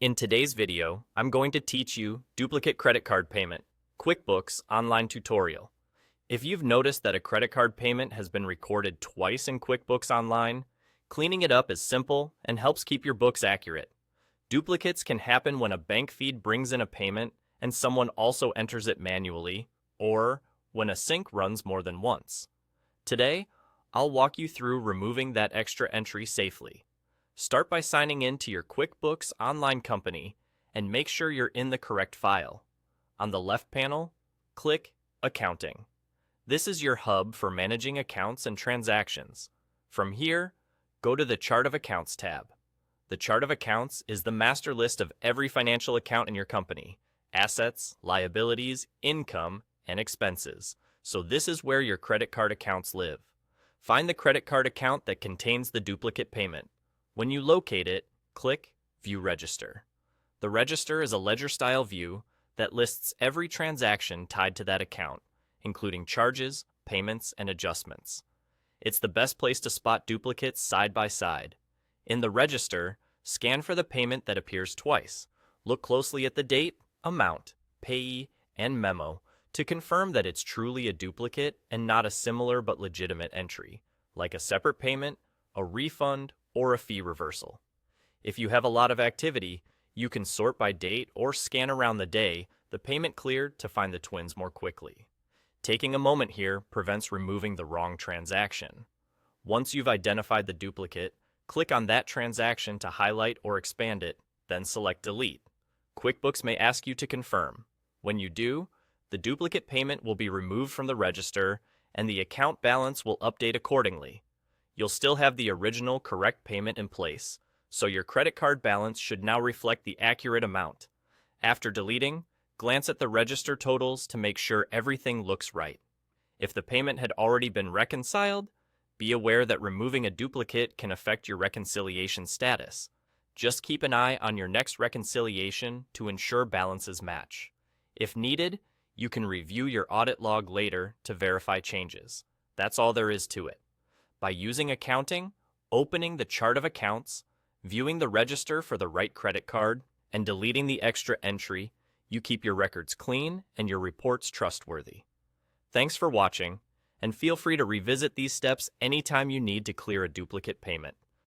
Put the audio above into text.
In today's video, I'm going to teach you duplicate credit card payment, QuickBooks Online tutorial. If you've noticed that a credit card payment has been recorded twice in QuickBooks Online, cleaning it up is simple and helps keep your books accurate. Duplicates can happen when a bank feed brings in a payment and someone also enters it manually, or when a sync runs more than once. Today, I'll walk you through removing that extra entry safely. Start by signing in to your QuickBooks Online company and make sure you're in the correct file. On the left panel, click Accounting. This is your hub for managing accounts and transactions. From here, go to the Chart of Accounts tab. The Chart of Accounts is the master list of every financial account in your company: assets, liabilities, income, and expenses. So this is where your credit card accounts live. Find the credit card account that contains the duplicate payment. When you locate it, click View Register. The register is a ledger-style view that lists every transaction tied to that account, including charges, payments, and adjustments. It's the best place to spot duplicates side by side. In the register, scan for the payment that appears twice. Look closely at the date, amount, payee, and memo to confirm that it's truly a duplicate and not a similar but legitimate entry, like a separate payment, a refund, or a fee reversal. If you have a lot of activity, you can sort by date or scan around the day the payment cleared to find the twins more quickly. Taking a moment here prevents removing the wrong transaction. Once you've identified the duplicate, click on that transaction to highlight or expand it, then select Delete. QuickBooks may ask you to confirm. When you do, the duplicate payment will be removed from the register and the account balance will update accordingly. You'll still have the original correct payment in place, so your credit card balance should now reflect the accurate amount. After deleting, glance at the register totals to make sure everything looks right. If the payment had already been reconciled, be aware that removing a duplicate can affect your reconciliation status. Just keep an eye on your next reconciliation to ensure balances match. If needed, you can review your audit log later to verify changes. That's all there is to it. By using accounting, opening the chart of accounts, viewing the register for the right credit card, and deleting the extra entry, you keep your records clean and your reports trustworthy. Thanks for watching, and feel free to revisit these steps anytime you need to clear a duplicate payment.